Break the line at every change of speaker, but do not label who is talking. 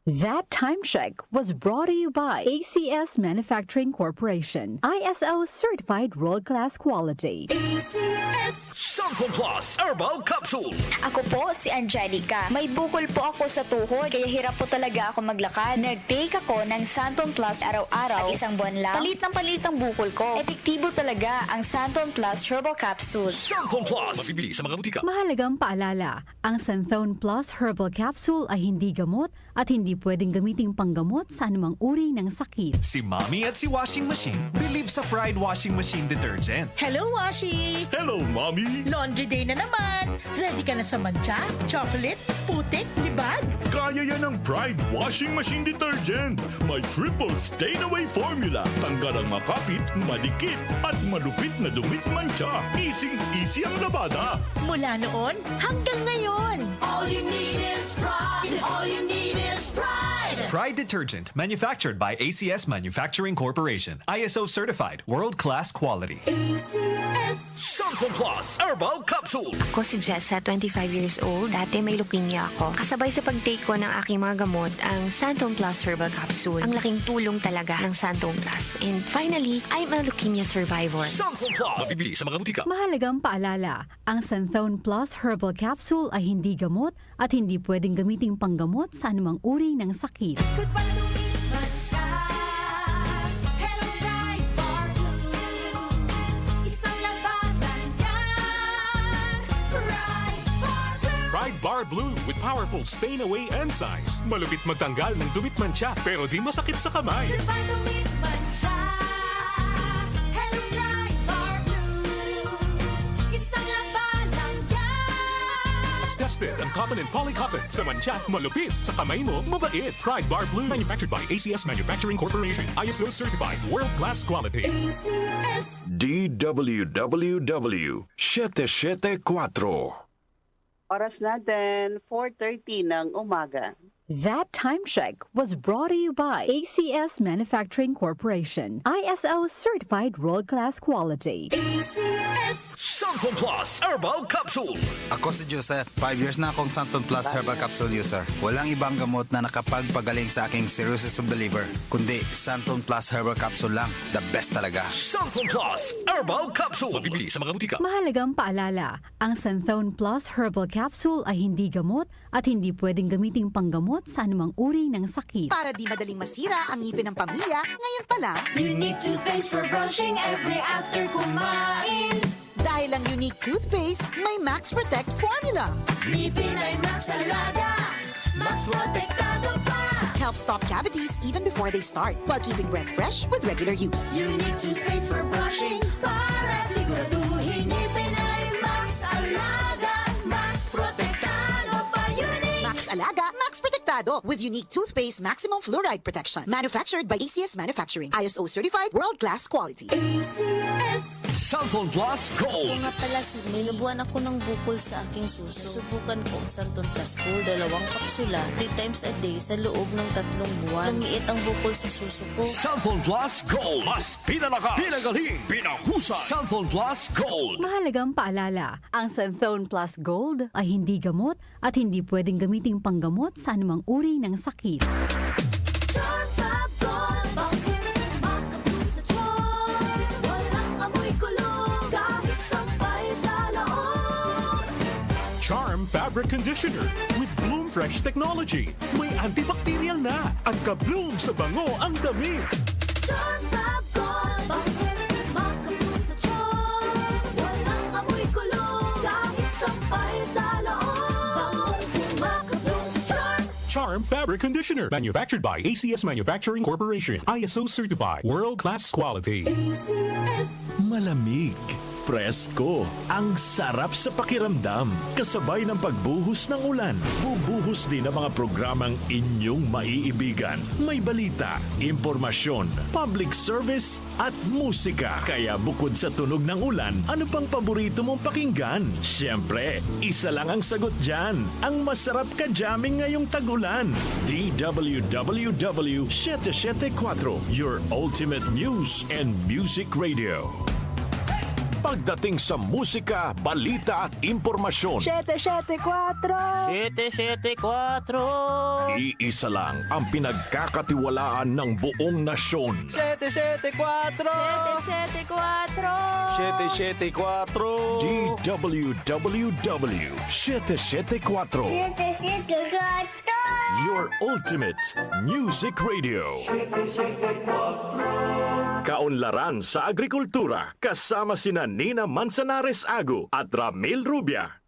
That time check was brought to you by ACS Manufacturing Corporation, ISO certified world-class quality.
ACS
Santon Plus Herbal Capsule.
Ako po si Angelica. May bukol po ako sa tuhod, kaya hirap po talaga ako maglakad. Nag-take ako ng Santon Plus araw-araw at isang buwan lang. Palit ng bukol ko. Epektibo talaga ang Santon Plus Herbal Capsule.
Santon Plus. Mabibili sa mga butika.
Mahalagang paalala, ang Santhone Plus Herbal Capsule ay hindi gamot at hindi pwedeng gamiting panggamot sa anumang uri ng sakit.
Si Mommy at si Washing Machine believe sa Pride Washing Machine Detergent.
Hello, Washi!
Hello, Mommy.
Laundry day na naman! Ready ka na sa mancha, chocolate, putik, libag?
Kaya yan ang Pride Washing Machine Detergent. May triple stain-away formula. Tanggal ang makapit, madikit, at malupit na dumit mancha. Easy ang labada.
Mula noon hanggang ngayon!
All you need is pride. All you need is pride.
Pride Detergent, manufactured by ACS Manufacturing Corporation. ISO certified, world-class quality.
ACS.
Santon Plus Herbal Capsule.
Ako si Jessa, 25 years old. Dati may leukemia ako. Kasabay sa pag-take ko ng aking mga gamot, ang Santon Plus Herbal Capsule. Ang laking tulong talaga ng Santon Plus. And finally, I'm a leukemia survivor.
Santon Plus. Mabibili sa mga butika.
Mahalagang paalala, ang Santhone Plus Herbal Capsule ay hindi gamot at hindi pwedeng gamiting panggamot sa anumang uri ng sakit.
Goodbye to me, Masha. Hello, bright bar blue. Isang labatan yan. Bright bar blue.
Pride Bar Blue with powerful stain-away enzymes. Malupit magtanggal ng dumit mancha pero di masakit sa kamay.
Goodbye to me, Masha. Hello, bright bar blue. Isang labanan yan.
As tested ang cotton and polycotton. Sa mancha, malupit. Sa kamay mo, mabait. Pride Bar Blue. Manufactured by ACS Manufacturing Corporation. ISO certified. World-class quality.
ACS.
DWWW 774.
Oras natin, 4:30 ng umaga.
That time check was brought to you by ACS Manufacturing Corporation, ISO certified world-class quality.
ACS.
Santon Plus Herbal Capsule.
Ako si Joseph, 5 years na akong Santon Plus Herbal Capsule user. Walang ibang gamot na nakapagpagaling sa aking cirrhosis of the liver, kundi Santon Plus Herbal Capsule lang. The best talaga.
Santon Plus Herbal Capsule. Mabibili sa mga butika.
Mahalagang paalala, ang Santhone Plus Herbal Capsule ay hindi gamot at hindi pwedeng gamiting panggamot sa anumang uri ng sakit.
Para di madaling masira ang ngipin ng pamilya, ngayon pa lang,
Unique toothpaste for brushing every after kumain.
dahil ang unique toothpaste, may Max Protect formula.
Ngipin ay Max Alaga. Max Protectado pa.
Helps stop cavities even before they start, while keeping breath fresh with regular use.
Unique toothpaste for brushing para siguraduhin ngipin ay Max Alaga. Max Protectado pa. Unique.
Max Alaga, Max Protectado with unique toothpaste maximum fluoride protection. Manufactured by ACS Manufacturing. ISO certified world-class quality.
ACS.
Santon Plus Gold.
Nga pala si may nabuhan ako ng bukol sa aking suso. Subukan ko ang Santon Plus Gold, 2 kapsula, 3 times a day sa loob ng 3 buwan. Lumiit ang bukol sa suso ko.
Santon Plus Gold. Mas pinalakas, pinagaling, pinahusay. Santon Plus Gold.
Mahalagang paalala, ang Santhone Plus Gold ay hindi gamot at hindi pwedeng gamiting panggamot sa anumang uri ng sakit.
Charm Fab Gold. Bakit makabloom sa tiyan? Walang amoy kulong kahit sampay sa loob.
Charm Fabric Conditioner with Bloom Fresh Technology. May antibacterial na at ka-bloom sa bango ang damit.
Charm Fab Gold. Bakit makabloom sa tiyan? Walang amoy kulong kahit sampay sa loob. Makabloom sa tiyan.
Charm Fabric Conditioner. Manufactured by ACS Manufacturing Corporation. ISO certified. World-class quality.
ACS.
Malamig, presko, ang sarap sa pakiramdam. Kasabay ng pagbuhos ng ulan, bubuhos din ang mga programang inyong maiibigan. May balita, impormasyon, public service at musika. Kaya bukod sa tunog ng ulan, ano pang paborito mong pakinggan? Siyempre, isa lang ang sagot dyan. Ang masarap ka jamming ngayong tag-ulan. DWWW 774, your ultimate news and music radio. Pagdating sa musika, balita at impormasyon,
774
iisa lang ang pinagkakatiwalaan ng buong nasyon.
774
DWWW 774. Your ultimate music radio. Kaunlaran sa agrikultura kasama sina Nina Manzanares Agu at Ramil Rubia.